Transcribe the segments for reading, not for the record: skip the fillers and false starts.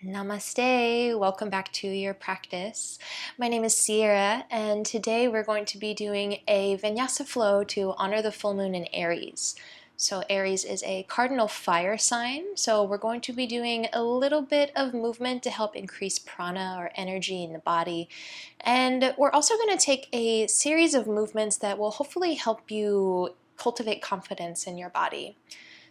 Namaste, welcome back to your practice. My name is Sierra, and today we're going to be doing a Vinyasa flow to honor the full moon in Aries. So Aries is a cardinal fire sign, so we're going to be doing a little bit of movement to help increase prana or energy in the body. And we're also going to take a series of movements that will hopefully help you cultivate confidence in your body.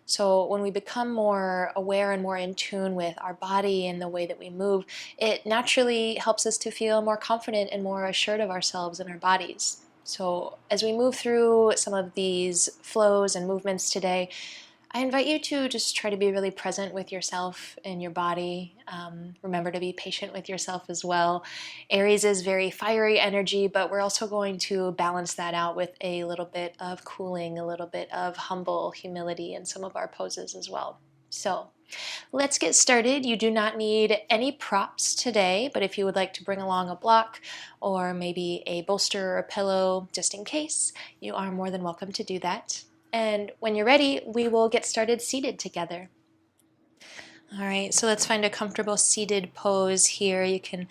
So when we become more aware and more in tune with our body and the way that we move, it naturally helps us to feel more confident and more assured of ourselves and our bodies. So as we move through some of these flows and movements today, I invite you to just try to be really present with yourself and your body. Remember to be patient with yourself as well. Aries is very fiery energy, but we're also going to balance that out with a little bit of cooling, a little bit of humble humility in some of our poses as well. So let's get started. You do not need any props today, but if you would like to bring along a block or maybe a bolster or a pillow just in case, you are more than welcome to do that. And when you're ready, we will get started seated together. All right, so let's find a comfortable seated pose here. You can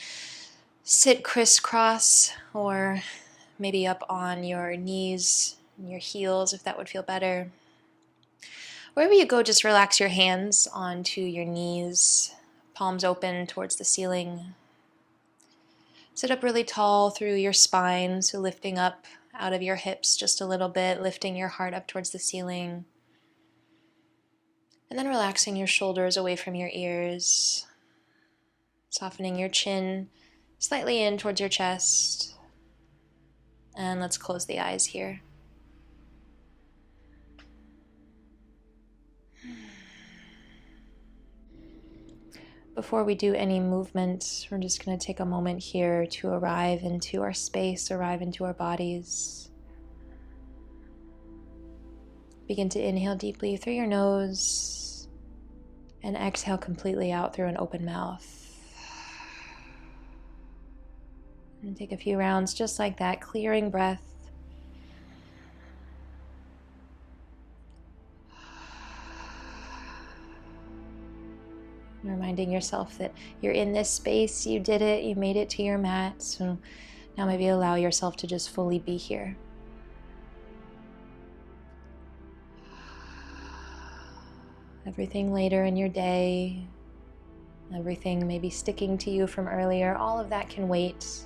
sit crisscross or maybe up on your knees and your heels if that would feel better. Wherever you go, just relax your hands onto your knees, palms open towards the ceiling. Sit up really tall through your spine, so lifting up out of your hips just a little bit, lifting your heart up towards the ceiling. And then relaxing your shoulders away from your ears, softening your chin slightly in towards your chest. And let's close the eyes here. Before we do any movement, we're just going to take a moment here to arrive into our space, arrive into our bodies. Begin to inhale deeply through your nose and exhale completely out through an open mouth. And take a few rounds just like that, clearing breath. Reminding yourself that you're in this space, you did it, you made it to your mat, so now maybe allow yourself to just fully be here. Everything later in your day, everything maybe sticking to you from earlier, all of that can wait.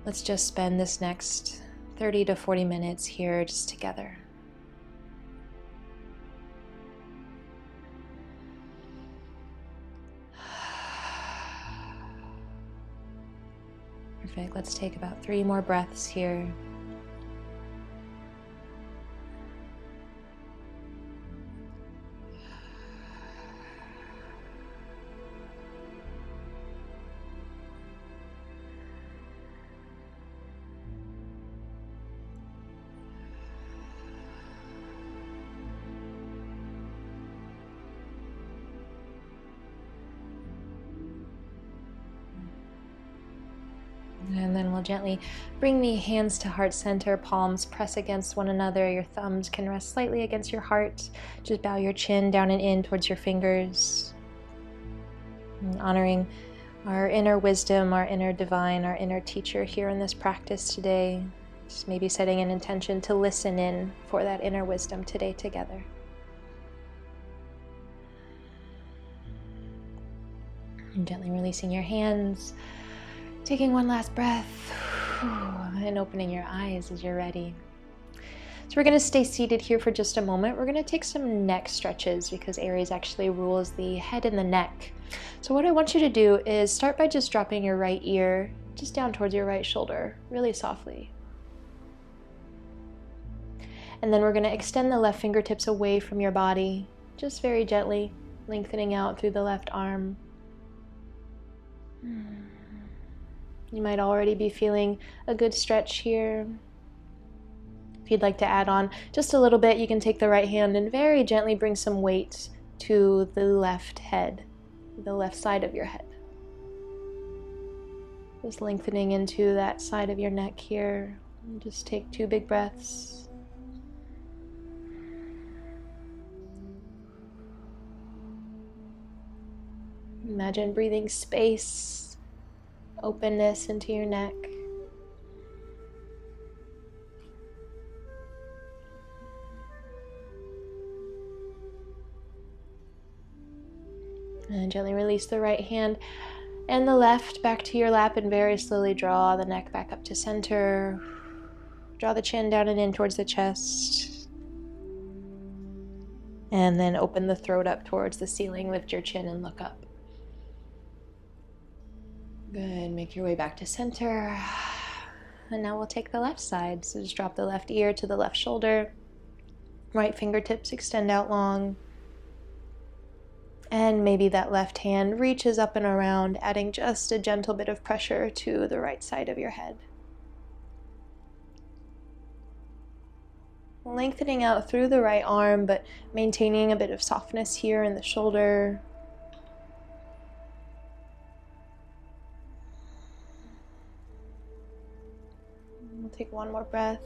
Let's just spend this next 30 to 40 minutes here just together. Perfect. Let's take about 3 more breaths here. And then we'll gently bring the hands to heart center, palms press against one another. Your thumbs can rest slightly against your heart. Just bow your chin down and in towards your fingers. And honoring our inner wisdom, our inner divine, our inner teacher here in this practice today. Just maybe setting an intention to listen in for that inner wisdom today together. And gently releasing your hands. Taking one last breath and opening your eyes as you're ready. So we're going to stay seated here for just a moment. We're going to take some neck stretches because Aries actually rules the head and the neck. So what I want you to do is start by just dropping your right ear just down towards your right shoulder, really softly. And then we're going to extend the left fingertips away from your body, just very gently, lengthening out through the left arm. You might already be feeling a good stretch here. If you'd like to add on just a little bit, you can take the right hand and very gently bring some weight to the left head, the left side of your head. Just lengthening into that side of your neck here. And just take 2 big breaths. Imagine breathing space, openness into your neck. And gently release the right hand and the left back to your lap, and very slowly draw the neck back up to center. Draw the chin down and in towards the chest. And then open the throat up towards the ceiling. Lift your chin and look up. Good. Make your way back to center. And now we'll take the left side. So just drop the left ear to the left shoulder. Right fingertips extend out long. And maybe that left hand reaches up and around, adding just a gentle bit of pressure to the right side of your head. Lengthening out through the right arm, but maintaining a bit of softness here in the shoulder. We'll take one more breath.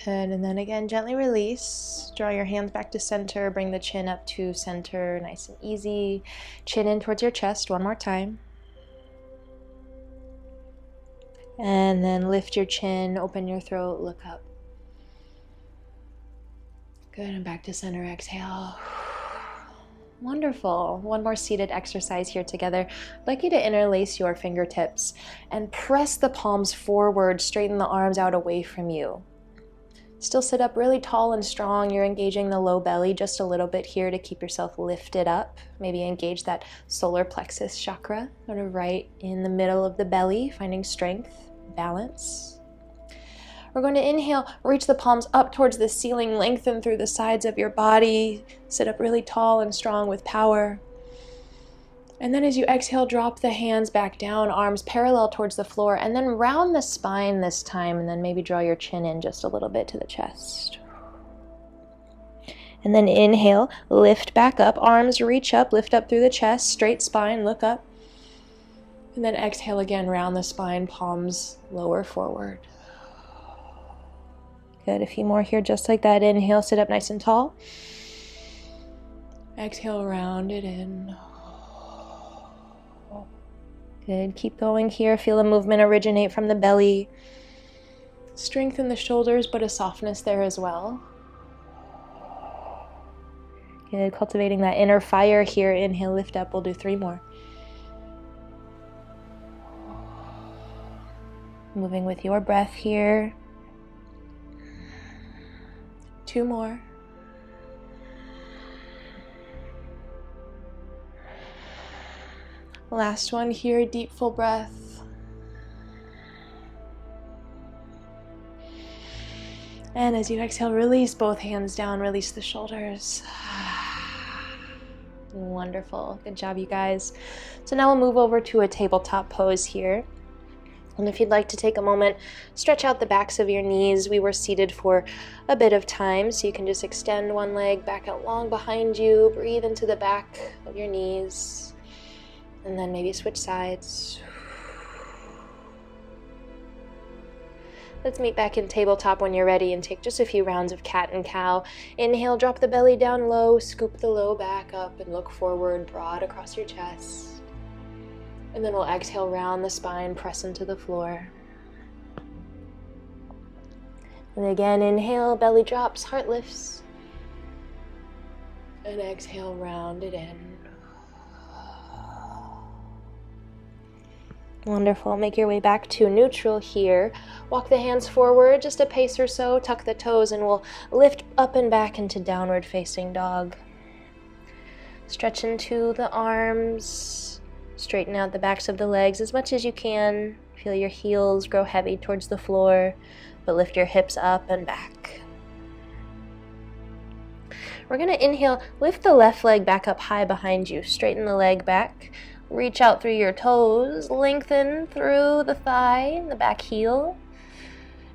Good, and then again, gently release. Draw your hands back to center. Bring the chin up to center, nice and easy. Chin in towards your chest one more time. And then lift your chin, open your throat, look up. Good, and back to center, exhale. Wonderful. One more seated exercise here together. I'd like you to interlace your fingertips and press the palms forward, straighten the arms out away from you. Still sit up really tall and strong. You're engaging the low belly just a little bit here to keep yourself lifted up. Maybe engage that solar plexus chakra, sort of right in the middle of the belly, finding strength, balance. We're going to inhale, reach the palms up towards the ceiling, lengthen through the sides of your body, sit up really tall and strong with power. And then as you exhale, drop the hands back down, arms parallel towards the floor, and then round the spine this time, and then maybe draw your chin in just a little bit to the chest. And then inhale, lift back up, arms reach up, lift up through the chest, straight spine, look up. And then exhale again, round the spine, palms lower forward. Good, a few more here just like that. Inhale, sit up nice and tall. Exhale, round it in. Good, keep going here. Feel the movement originate from the belly. Strengthen the shoulders, but a softness there as well. Good, cultivating that inner fire here. Inhale, lift up. We'll do 3 more. Moving with your breath here. 2 more. Last one here, deep full breath. And as you exhale, release both hands down, release the shoulders. Wonderful, good job you guys. So now we'll move over to a tabletop pose here. And if you'd like to take a moment, stretch out the backs of your knees. We were seated for a bit of time, so you can just extend one leg back out long behind you, breathe into the back of your knees. And then maybe switch sides. Let's meet back in tabletop when you're ready and take just a few rounds of cat and cow. Inhale, drop the belly down low, scoop the low back up and look forward, broad across your chest. And then we'll exhale, round the spine, press into the floor. And again, inhale, belly drops, heart lifts. And exhale, round it in. Wonderful. Make your way back to neutral here. Walk the hands forward just a pace or so. Tuck the toes and we'll lift up and back into downward facing dog. Stretch into the arms. Straighten out the backs of the legs as much as you can. Feel your heels grow heavy towards the floor, but lift your hips up and back. We're going to inhale, lift the left leg back up high behind you. Straighten the leg back. Reach out through your toes, lengthen through the thigh, the back heel.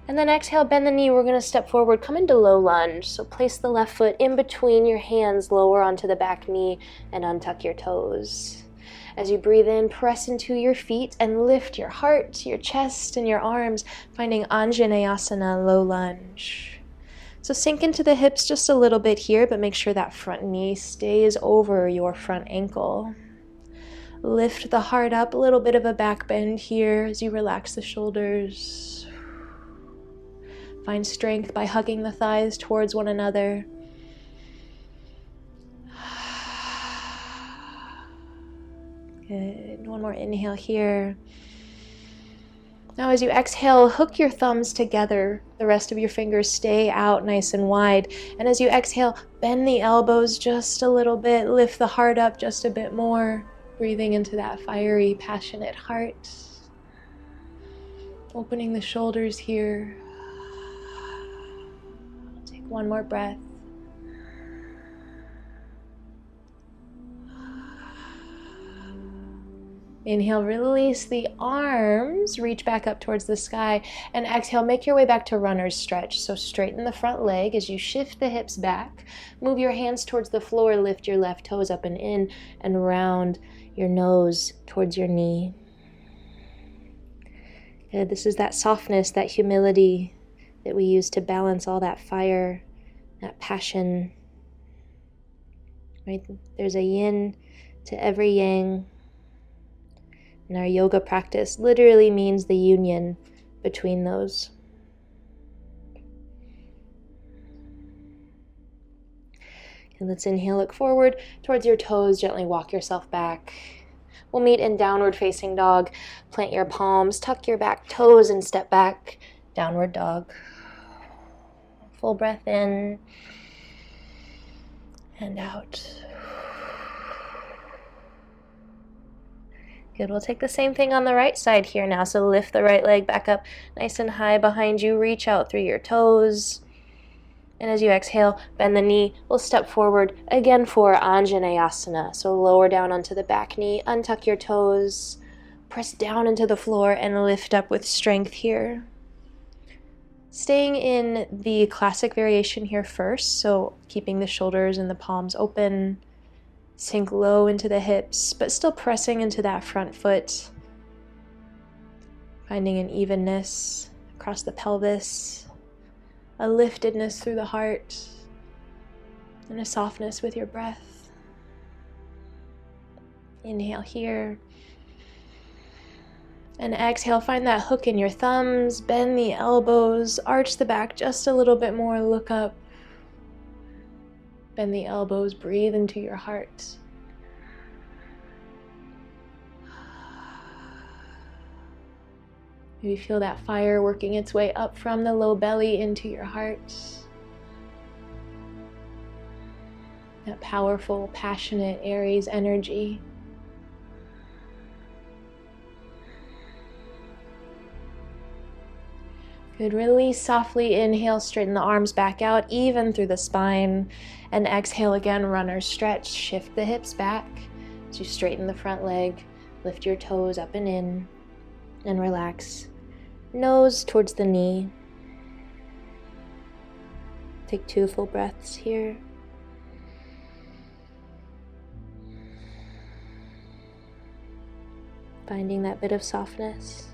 And then exhale, bend the knee. We're going to step forward, come into low lunge. So place the left foot in between your hands, lower onto the back knee, and untuck your toes. As you breathe in, press into your feet and lift your heart, your chest, and your arms, finding Anjaneyasana, low lunge. So sink into the hips just a little bit here, but make sure that front knee stays over your front ankle. Lift the heart up, a little bit of a back bend here as you relax the shoulders. Find strength by hugging the thighs towards one another. Good. One more inhale here. Now as you exhale, hook your thumbs together. The rest of your fingers stay out nice and wide. And as you exhale, bend the elbows just a little bit. Lift the heart up just a bit more. Breathing into that fiery, passionate heart. Opening the shoulders here. Take one more breath. Inhale, release the arms, reach back up towards the sky, and exhale, make your way back to runner's stretch. So straighten the front leg as you shift the hips back. Move your hands towards the floor, lift your left toes up and in, and round your nose towards your knee. Good. This is that softness, that humility that we use to balance all that fire, that passion. Right? There's a yin to every yang. And our yoga practice literally means the union between those. And let's inhale, look forward towards your toes, gently walk yourself back. We'll meet in downward facing dog. Plant your palms, tuck your back toes and step back. Downward dog. Full breath in and out. Good, we'll take the same thing on the right side here now. So lift the right leg back up nice and high behind you. Reach out through your toes. And as you exhale, bend the knee. We'll step forward again for Anjaneyasana. So lower down onto the back knee. Untuck your toes. Press down into the floor and lift up with strength here. Staying in the classic variation here first. So keeping the shoulders and the palms open. Sink low into the hips, but still pressing into that front foot. Finding an evenness across the pelvis, a liftedness through the heart, and a softness with your breath. Inhale here. And exhale, find that hook in your thumbs, bend the elbows, arch the back just a little bit more, look up. Bend the elbows, breathe into your heart. Maybe feel that fire working its way up from the low belly into your heart. That powerful, passionate Aries energy. Good, release softly, inhale, straighten the arms back out, even through the spine. And exhale again, runner's stretch, shift the hips back as you straighten the front leg, lift your toes up and in, and relax. Nose towards the knee. Take 2 full breaths here. Finding that bit of softness.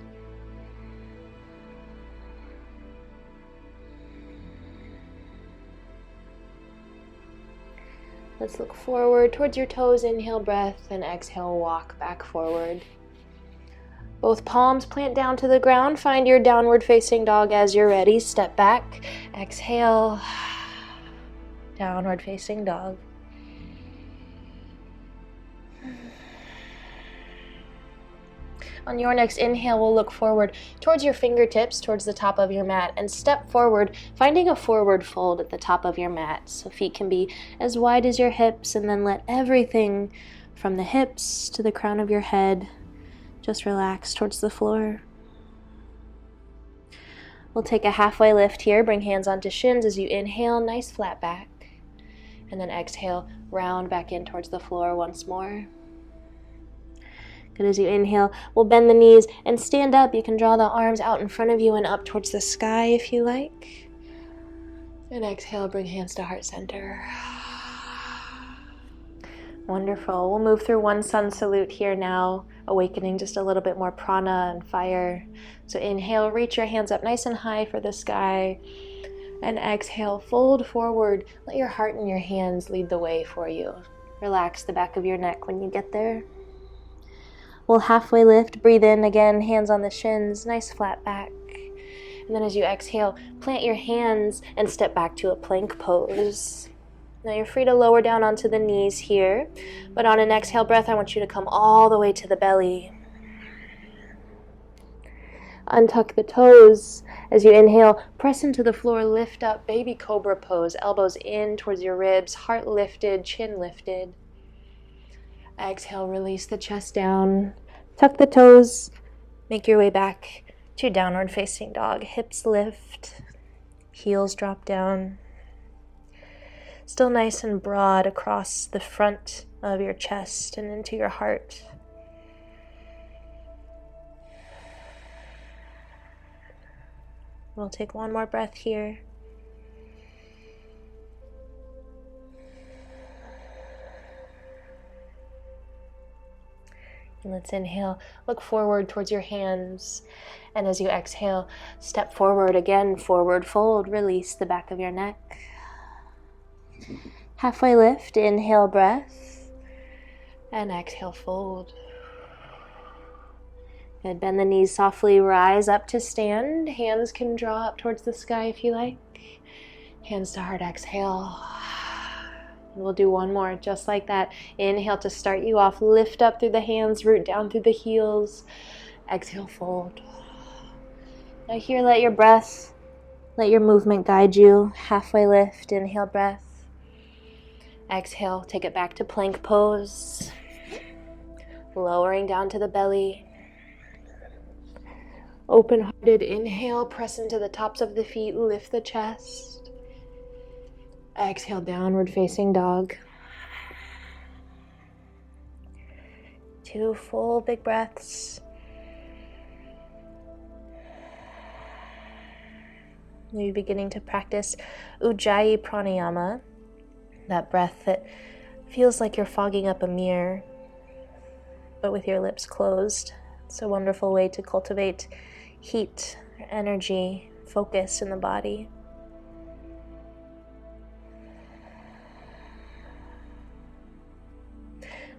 Let's look forward towards your toes, inhale breath, and exhale, walk back forward. Both palms plant down to the ground, find your downward facing dog as you're ready, step back, exhale, downward facing dog. On your next inhale, we'll look forward towards your fingertips, towards the top of your mat, and step forward, finding a forward fold at the top of your mat. So feet can be as wide as your hips, and then let everything from the hips to the crown of your head just relax towards the floor. We'll take a halfway lift here, bring hands onto shins as you inhale, nice flat back. And then exhale, round back in towards the floor once more. Good, as you inhale, we'll bend the knees and stand up. You can draw the arms out in front of you and up towards the sky if you like. And exhale, bring hands to heart center. Wonderful. We'll move through one sun salute here now, awakening just a little bit more prana and fire. So inhale, reach your hands up nice and high for the sky. And exhale, fold forward. Let your heart and your hands lead the way for you. Relax the back of your neck when you get there. We'll halfway lift, breathe in again, hands on the shins, nice flat back. And then as you exhale, plant your hands and step back to a plank pose. Now you're free to lower down onto the knees here, but on an exhale breath, I want you to come all the way to the belly. Untuck the toes. As you inhale, press into the floor, lift up, baby cobra pose, elbows in towards your ribs, heart lifted, chin lifted. Exhale, release the chest down, tuck the toes, make your way back to downward facing dog. Hips lift, heels drop down. Still nice and broad across the front of your chest and into your heart. We'll take one more breath here. And let's inhale, look forward towards your hands. And as you exhale, step forward again, forward fold, release the back of your neck. Halfway lift, inhale breath, and exhale fold. Good, bend the knees softly, rise up to stand. Hands can draw up towards the sky if you like. Hands to heart, exhale. We'll do one more, just like that. Inhale to start you off, lift up through the hands, root down through the heels. Exhale, fold. Now here, let your breath, let your movement guide you. Halfway lift, inhale breath. Exhale, take it back to plank pose. Lowering down to the belly. Open-hearted inhale, press into the tops of the feet, lift the chest. Exhale, downward facing dog. 2 full big breaths. Maybe beginning to practice Ujjayi pranayama, that breath that feels like you're fogging up a mirror, but with your lips closed. It's a wonderful way to cultivate heat, energy, focus in the body.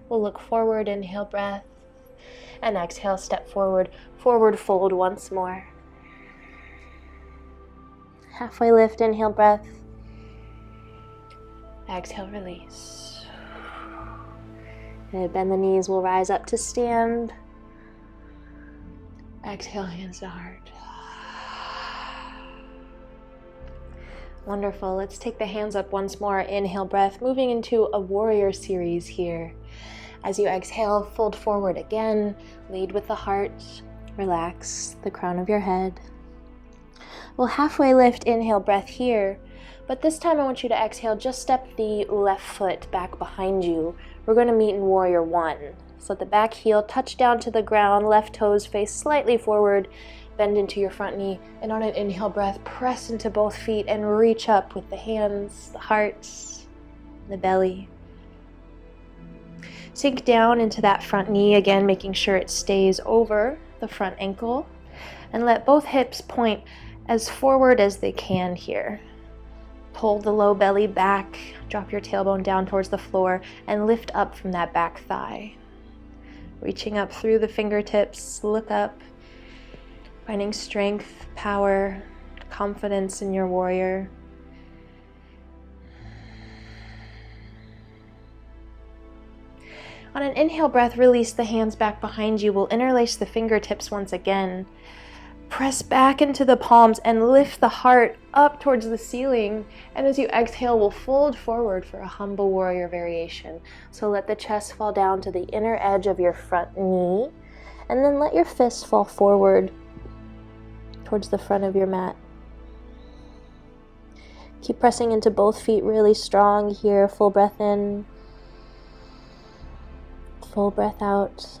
We'll look forward, inhale breath, and exhale, step forward, forward fold once more. Halfway lift, inhale breath, exhale, release. And bend the knees, we'll rise up to stand. Exhale, hands to heart. Wonderful. Let's take the hands up once more. Inhale, breath, moving into a warrior series here. As you exhale, fold forward again. Lead with the heart. Relax the crown of your head. We'll halfway lift, inhale, breath here. But this time I want you to exhale, just step the left foot back behind you. We're going to meet in warrior one. So let the back heel touch down to the ground, left toes face slightly forward, bend into your front knee, and on an inhale breath, press into both feet and reach up with the hands, the heart, the belly. Sink down into that front knee, again making sure it stays over the front ankle, and let both hips point as forward as they can here. Pull the low belly back, drop your tailbone down towards the floor, and lift up from that back thigh. Reaching up through the fingertips, look up, finding strength, power, confidence in your warrior. On an inhale breath, release the hands back behind you. We'll interlace the fingertips once again. Press back into the palms and lift the heart up towards the ceiling. And as you exhale, we'll fold forward for a humble warrior variation. So let the chest fall down to the inner edge of your front knee. And then let your fists fall forward towards the front of your mat. Keep pressing into both feet really strong here. Full breath in. Full breath out.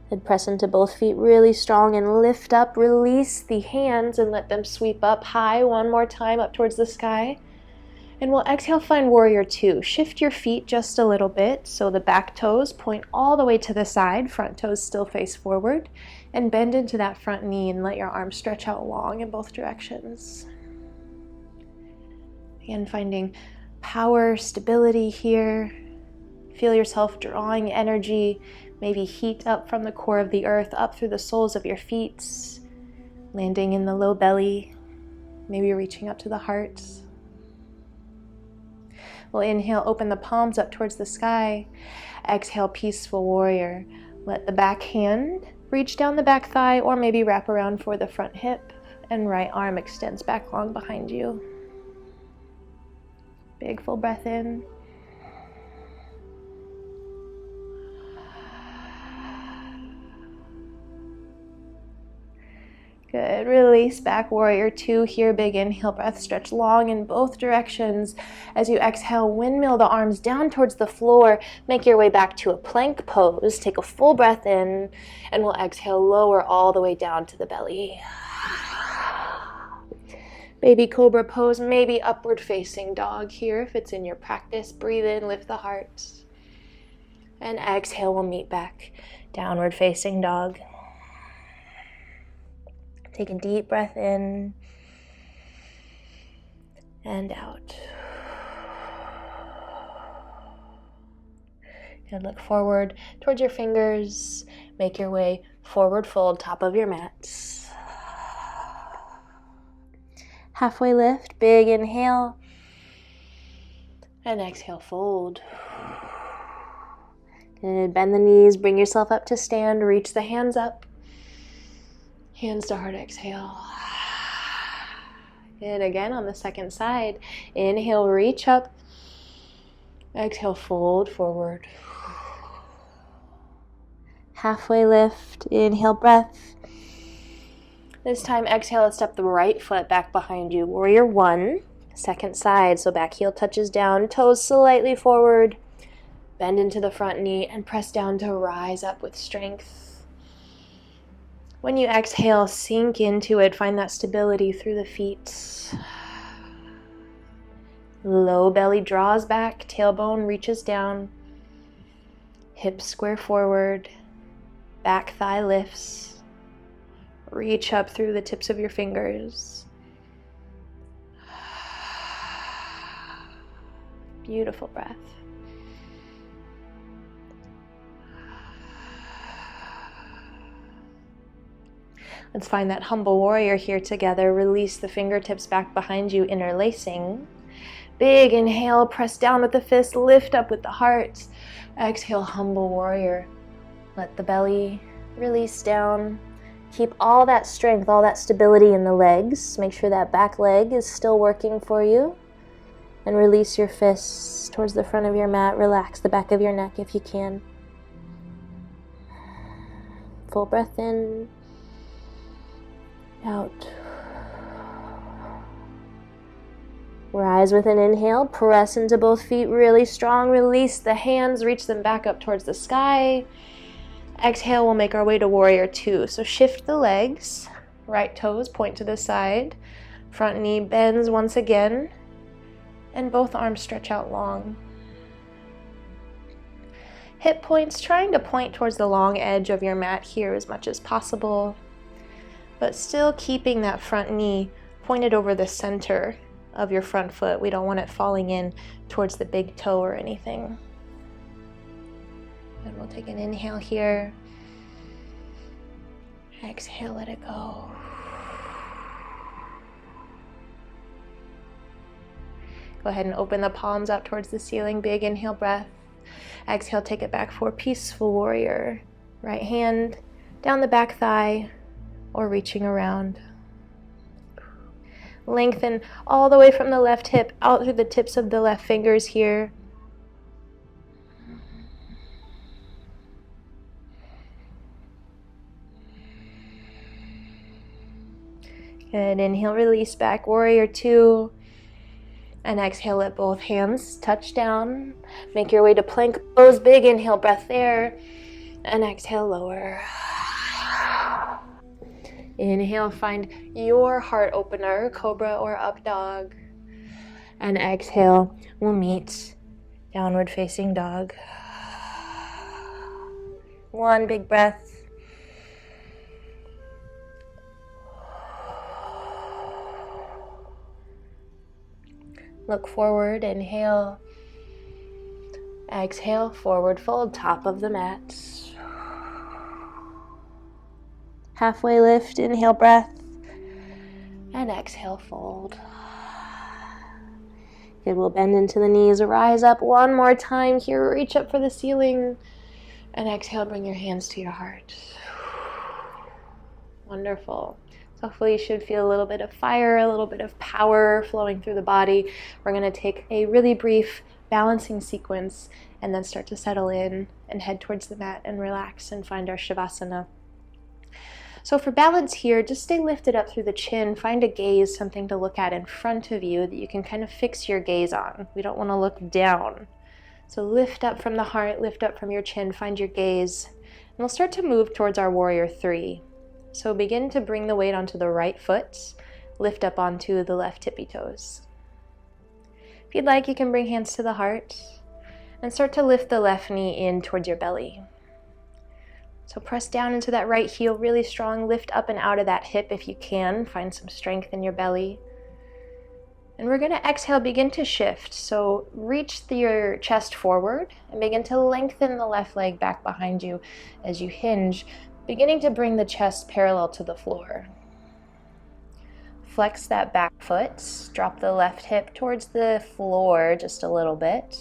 Then press into both feet really strong and lift up. Release the hands and let them sweep up high one more time up towards the sky. And we'll exhale, find warrior two. Shift your feet just a little bit so the back toes point all the way to the side. Front toes still face forward. And bend into that front knee and let your arms stretch out long in both directions. Again, finding power, stability here. Feel yourself drawing energy, maybe heat up from the core of the earth, up through the soles of your feet, landing in the low belly, maybe reaching up to the heart. We'll inhale, open the palms up towards the sky. Exhale, peaceful warrior. Let the back hand reach down the back thigh or maybe wrap around for the front hip, and right arm extends back long behind you. Big full breath in. Good. Release back, warrior two here. Big inhale breath. Stretch long in both directions. As you exhale, windmill the arms down towards the floor. Make your way back to a plank pose. Take a full breath in, and we'll exhale, lower all the way down to the belly. Baby cobra pose, maybe upward facing dog here if it's in your practice. Breathe in, lift the heart. And exhale, we'll meet back. Downward facing dog. Take a deep breath in and out. Good. Look forward towards your fingers. Make your way forward fold, top of your mat. Halfway lift, big inhale. And exhale, fold. Good. Bend the knees, bring yourself up to stand, reach the hands up. Hands to heart, exhale. And again on the second side. Inhale, reach up. Exhale, fold forward. Halfway lift, inhale, breath. This time, exhale, let's step the right foot back behind you. Warrior one, second side. So back heel touches down, toes slightly forward. Bend into the front knee and press down to rise up with strength. When you exhale, sink into it. Find that stability through the feet. Low belly draws back, tailbone reaches down. Hips square forward. Back thigh lifts. Reach up through the tips of your fingers. Beautiful breath. Let's find that humble warrior here together. Release the fingertips back behind you, interlacing. Big inhale, press down with the fist, lift up with the heart. Exhale, humble warrior. Let the belly release down. Keep all that strength, all that stability in the legs. Make sure that back leg is still working for you. And release your fists towards the front of your mat. Relax the back of your neck if you can. Full breath in. Out. Rise with an inhale, press into both feet really strong, release the hands, reach them back up towards the sky. Exhale, we'll make our way to warrior two. So shift the legs, right toes point to the side, front knee bends once again, and both arms stretch out long. Hip points, trying to point towards the long edge of your mat here as much as possible, but still keeping that front knee pointed over the center of your front foot. We don't want it falling in towards the big toe or anything. And we'll take an inhale here. Exhale, let it go. Go ahead and open the palms out towards the ceiling. Big inhale, breath. Exhale, take it back for peaceful warrior. Right hand down the back thigh or reaching around. Lengthen all the way from the left hip out through the tips of the left fingers here. Good. Inhale, release back, warrior two. And exhale, let both hands touch down. Make your way to plank pose. Big inhale, breath there. And exhale, lower. Inhale, find your heart opener, cobra or up dog. And exhale, we'll meet downward facing dog. One big breath. Look forward, inhale. Exhale, forward fold, top of the mat. Halfway lift, inhale breath. And exhale, fold. Good, we'll bend into the knees, rise up one more time here, reach up for the ceiling. And exhale, bring your hands to your heart. Wonderful. So hopefully you should feel a little bit of fire, a little bit of power flowing through the body. We're going to take a really brief balancing sequence and then start to settle in and head towards the mat and relax and find our Shavasana. So for balance here, just stay lifted up through the chin. Find a gaze, something to look at in front of you that you can kind of fix your gaze on. We don't want to look down. So lift up from the heart, lift up from your chin, find your gaze. And we'll start to move towards our warrior three. So begin to bring the weight onto the right foot, lift up onto the left tippy toes. If you'd like, you can bring hands to the heart and start to lift the left knee in towards your belly. So press down into that right heel really strong, lift up and out of that hip if you can, find some strength in your belly. And we're going to exhale, begin to shift. So reach your chest forward and begin to lengthen the left leg back behind you as you hinge, beginning to bring the chest parallel to the floor. Flex that back foot, drop the left hip towards the floor just a little bit.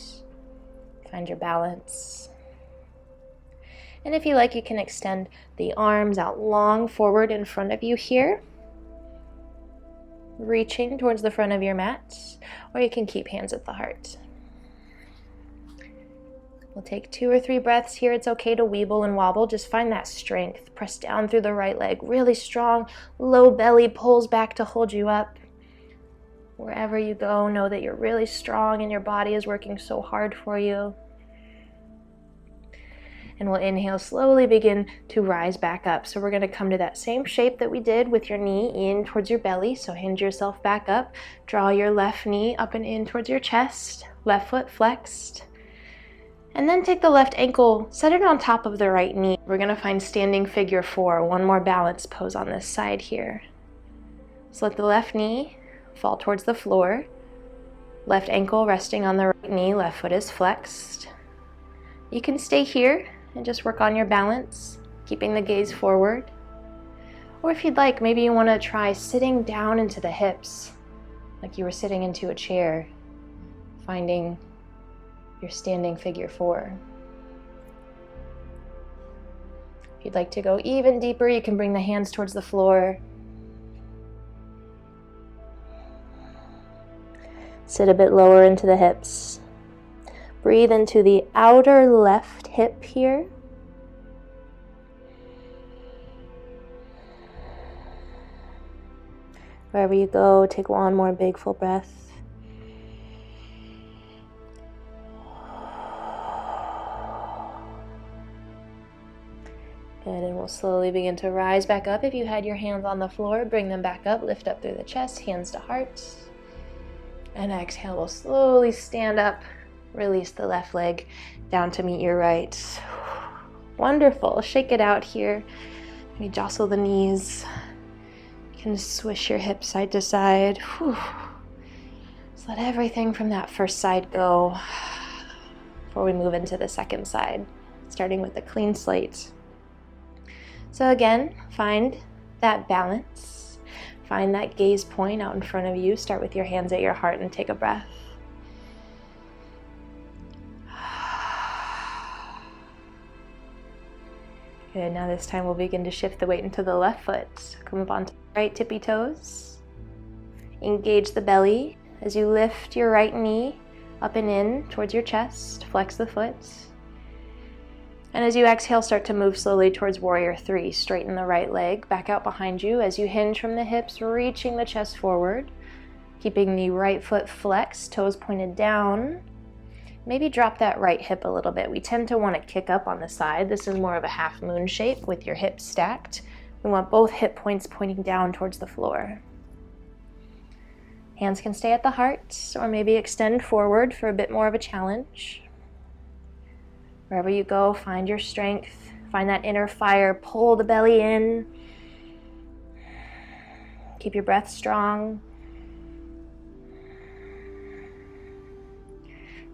Find your balance. And if you like, you can extend the arms out long forward in front of you here, reaching towards the front of your mat, or you can keep hands at the heart. We'll take 2 or 3 breaths here. It's okay to weeble and wobble. Just find that strength. Press down through the right leg, really strong. Low belly pulls back to hold you up. Wherever you go, know that you're really strong and your body is working so hard for you. And we'll inhale, slowly begin to rise back up. So we're going to come to that same shape that we did with your knee in towards your belly. So hinge yourself back up. Draw your left knee up and in towards your chest. Left foot flexed. And then take the left ankle, set it on top of the right knee. We're going to find standing figure 4, one more balance pose on this side here. So let the left knee fall towards the floor. Left ankle resting on the right knee, left foot is flexed. You can stay here and just work on your balance, keeping the gaze forward. Or if you'd like, maybe you want to try sitting down into the hips, like you were sitting into a chair, finding your standing figure 4. If you'd like to go even deeper, you can bring the hands towards the floor. Sit a bit lower into the hips. Breathe into the outer left hip here. Wherever you go, take one more big full breath. Good, and we'll slowly begin to rise back up. If you had your hands on the floor, bring them back up, lift up through the chest, hands to heart. And exhale, we'll slowly stand up, release the left leg down to meet your right. Wonderful, shake it out here. Maybe jostle the knees. You can swish your hips side to side. Just let everything from that first side go before we move into the second side, starting with a clean slate. So again, find that balance. Find that gaze point out in front of you. Start with your hands at your heart and take a breath. Good, now this time we'll begin to shift the weight into the left foot. Come up onto the right tippy toes. Engage the belly as you lift your right knee up and in towards your chest. Flex the foot. And as you exhale, start to move slowly towards warrior 3. Straighten the right leg back out behind you as you hinge from the hips, reaching the chest forward. Keeping the right foot flexed, toes pointed down. Maybe drop that right hip a little bit. We tend to want to kick up on the side. This is more of a half moon shape with your hips stacked. We want both hip points pointing down towards the floor. Hands can stay at the heart or maybe extend forward for a bit more of a challenge. Wherever you go, find your strength, find that inner fire, pull the belly in. Keep your breath strong.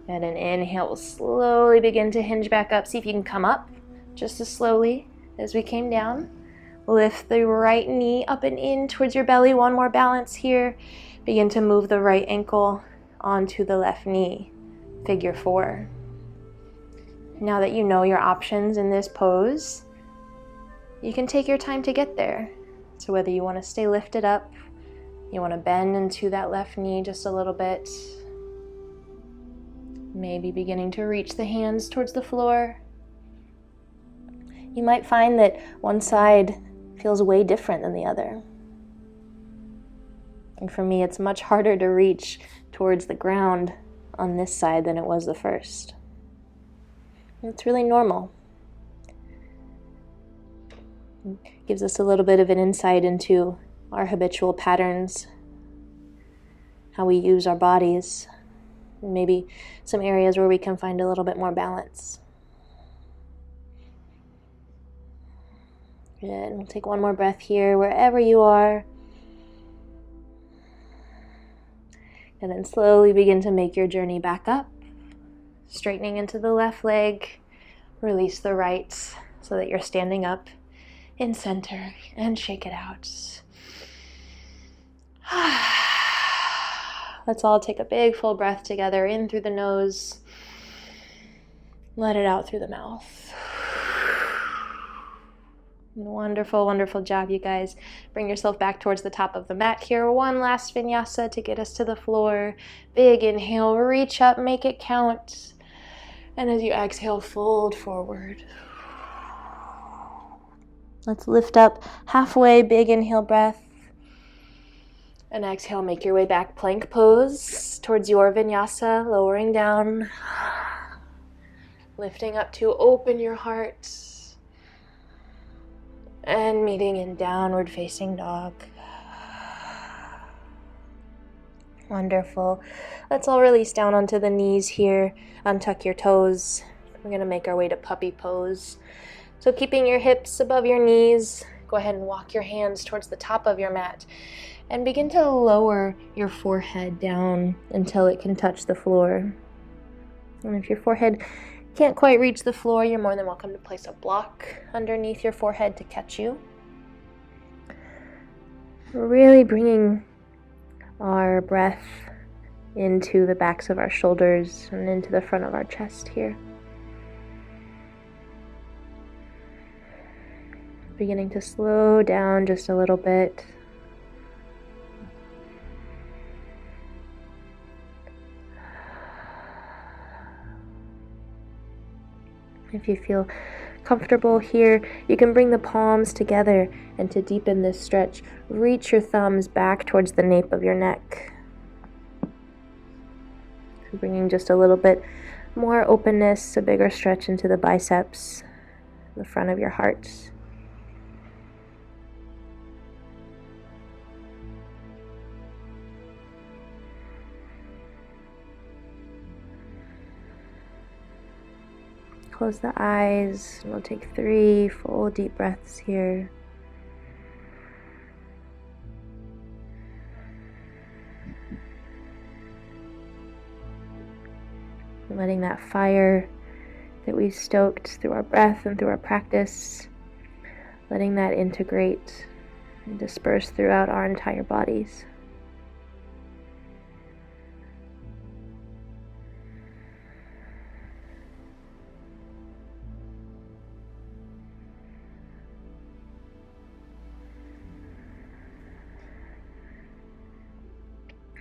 And an inhale, we'll slowly begin to hinge back up. See if you can come up just as slowly as we came down. Lift the right knee up and in towards your belly. One more balance here. Begin to move the right ankle onto the left knee. Figure 4. Now that you know your options in this pose, you can take your time to get there. So whether you want to stay lifted up, you want to bend into that left knee just a little bit, maybe beginning to reach the hands towards the floor. You might find that one side feels way different than the other. And for me, it's much harder to reach towards the ground on this side than it was the first. It's really normal. It gives us a little bit of an insight into our habitual patterns, how we use our bodies, and maybe some areas where we can find a little bit more balance. Good. We'll take one more breath here, wherever you are. And then slowly begin to make your journey back up, straightening into the left leg. Release the right so that you're standing up in center, and shake it out. Let's all take a big full breath together, in through the nose. Let it out through the mouth. Wonderful, wonderful job, you guys. Bring yourself back towards the top of the mat here. One last vinyasa to get us to the floor. Big inhale, reach up, make it count. And as you exhale, fold forward. Let's lift up halfway, big inhale breath. And exhale, make your way back, plank pose towards your vinyasa, lowering down. Lifting up to open your heart. And meeting in downward facing dog. Wonderful. Let's all release down onto the knees here. Untuck your toes. We're going to make our way to puppy pose. So keeping your hips above your knees, go ahead and walk your hands towards the top of your mat. And begin to lower your forehead down until it can touch the floor. And if your forehead can't quite reach the floor, you're more than welcome to place a block underneath your forehead to catch you. We're really bringing our breath into the backs of our shoulders and into the front of our chest here. Beginning to slow down just a little bit. If you feel comfortable here, you can bring the palms together, and to deepen this stretch, reach your thumbs back towards the nape of your neck. So bringing just a little bit more openness, a bigger stretch into the biceps, the front of your heart. Close the eyes, and we'll take 3 full deep breaths here. And letting that fire that we've stoked through our breath and through our practice, letting that integrate and disperse throughout our entire bodies.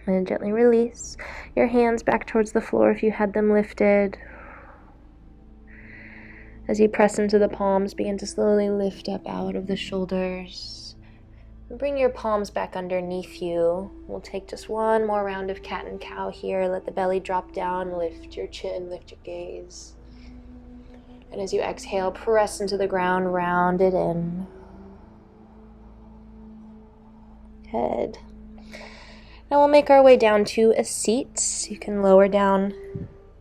And gently release your hands back towards the floor if you had them lifted. As you press into the palms, begin to slowly lift up out of the shoulders. And bring your palms back underneath you. We'll take just one more round of cat and cow here. Let the belly drop down, lift your chin, lift your gaze. And as you exhale, press into the ground, round it in. Good. Now we'll make our way down to a seat. You can lower down,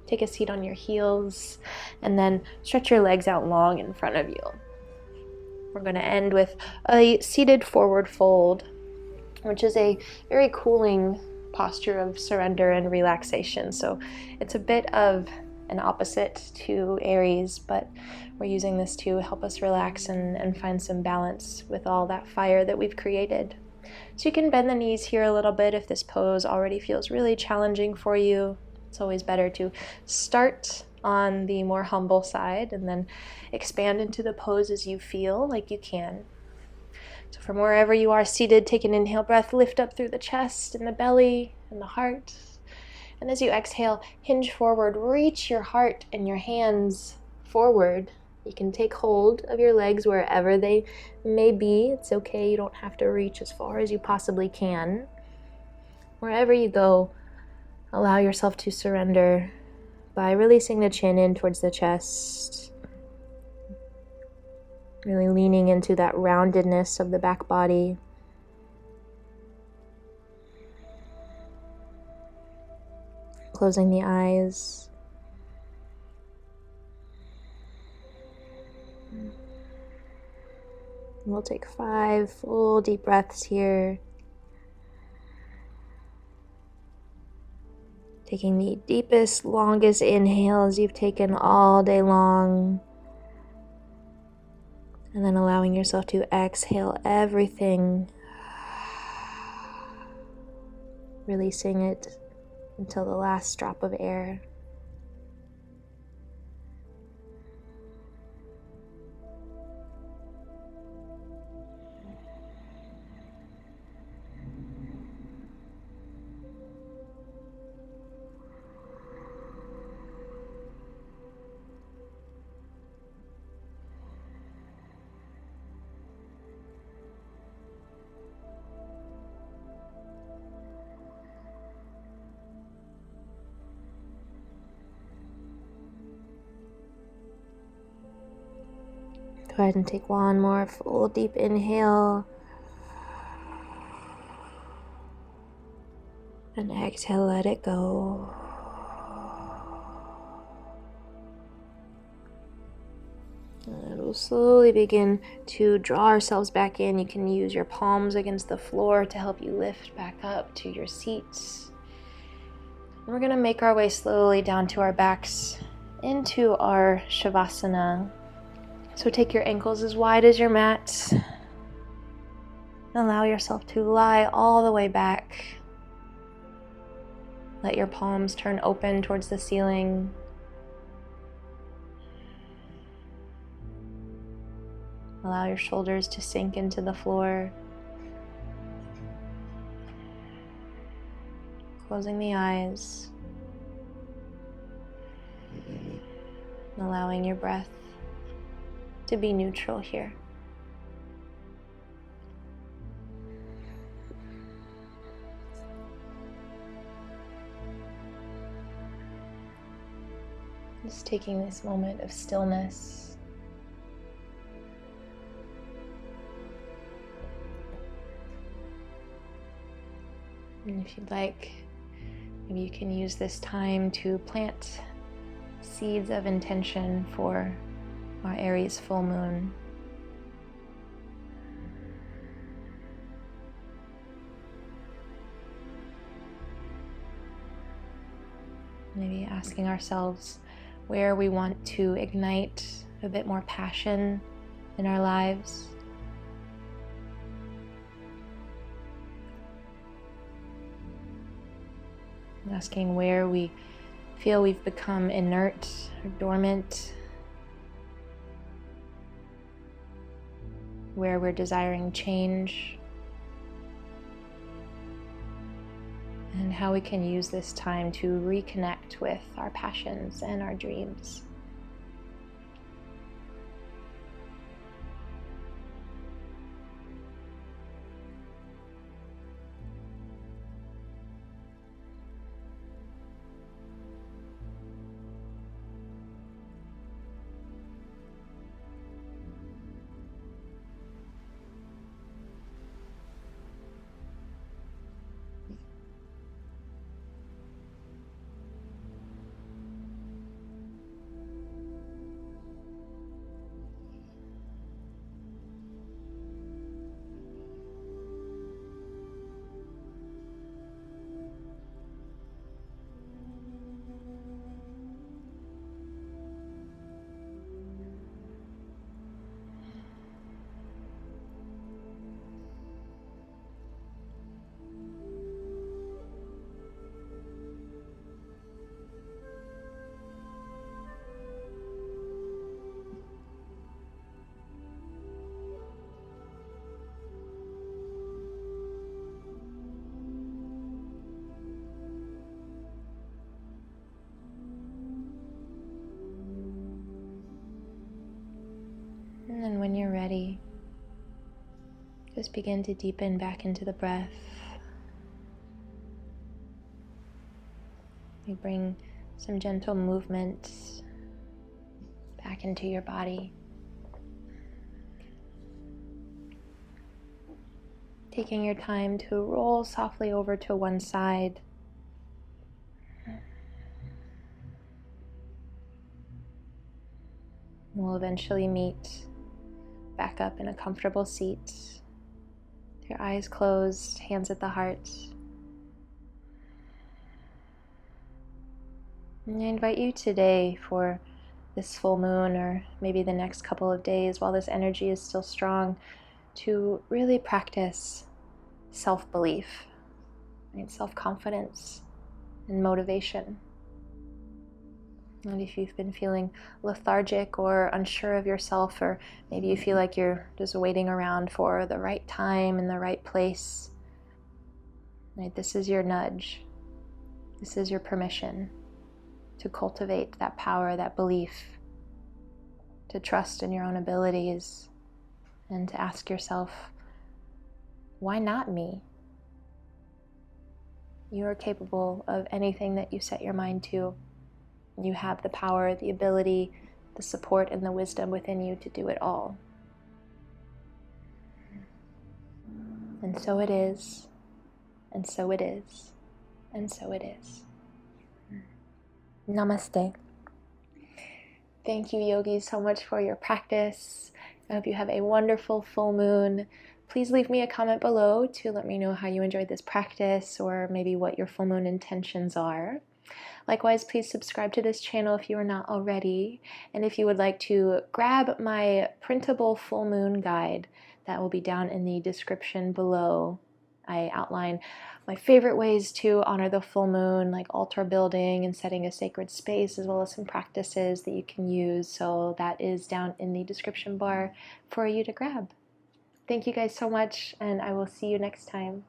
take a seat on your heels, and then stretch your legs out long in front of you. We're going to end with a seated forward fold, which is a very cooling posture of surrender and relaxation. So it's a bit of an opposite to Aries, but we're using this to help us relax and find some balance with all that fire that we've created. So you can bend the knees here a little bit if this pose already feels really challenging for you. It's always better to start on the more humble side and then expand into the pose as you feel like you can. So from wherever you are seated, take an inhale breath, lift up through the chest and the belly and the heart. And as you exhale, hinge forward, reach your heart and your hands forward. You can take hold of your legs wherever they may be. It's okay, you don't have to reach as far as you possibly can. Wherever you go, allow yourself to surrender by releasing the chin in towards the chest. Really leaning into that roundedness of the back body. Closing the eyes. We'll take 5 full deep breaths here. Taking the deepest, longest inhales you've taken all day long. And then allowing yourself to exhale everything. Releasing it until the last drop of air. Go ahead and take one more full deep inhale. And exhale, let it go. And we'll slowly begin to draw ourselves back in. You can use your palms against the floor to help you lift back up to your seats. And we're going to make our way slowly down to our backs into our Shavasana. So take your ankles as wide as your mat. Allow yourself to lie all the way back. Let your palms turn open towards the ceiling. Allow your shoulders to sink into the floor. Closing the eyes. Allowing your breath to be neutral here. Just taking this moment of stillness. And if you'd like, maybe you can use this time to plant seeds of intention for our Aries full moon. Maybe asking ourselves where we want to ignite a bit more passion in our lives. And asking where we feel we've become inert or dormant, where we're desiring change, and how we can use this time to reconnect with our passions and our dreams. ready, just begin to deepen back into the breath. You bring some gentle movement back into your body. Taking your time to roll softly over to one side. We'll eventually meet back up in a comfortable seat. Your eyes closed, hands at the heart. And I invite you today, for this full moon, or maybe the next couple of days while this energy is still strong, to really practice self-belief, right? Self-confidence and motivation. And if you've been feeling lethargic or unsure of yourself, or maybe you feel like you're just waiting around for the right time and the right place, right? This is your nudge. This is your permission to cultivate that power, that belief, to trust in your own abilities, and to ask yourself, why not me? You are capable of anything that you set your mind to. You have the power, the ability, the support, and the wisdom within you to do it all. And so it is, and so it is, and so it is. Namaste. Thank you, yogis, so much for your practice. I hope you have a wonderful full moon. Please leave me a comment below to let me know how you enjoyed this practice, or maybe what your full moon intentions are. Likewise, please subscribe to this channel if you are not already. And if you would like to grab my printable full moon guide, that will be down in the description below. I outline my favorite ways to honor the full moon, like altar building and setting a sacred space, as well as some practices that you can use. So that is down in the description bar for you to grab. Thank you guys so much, and I will see you next time.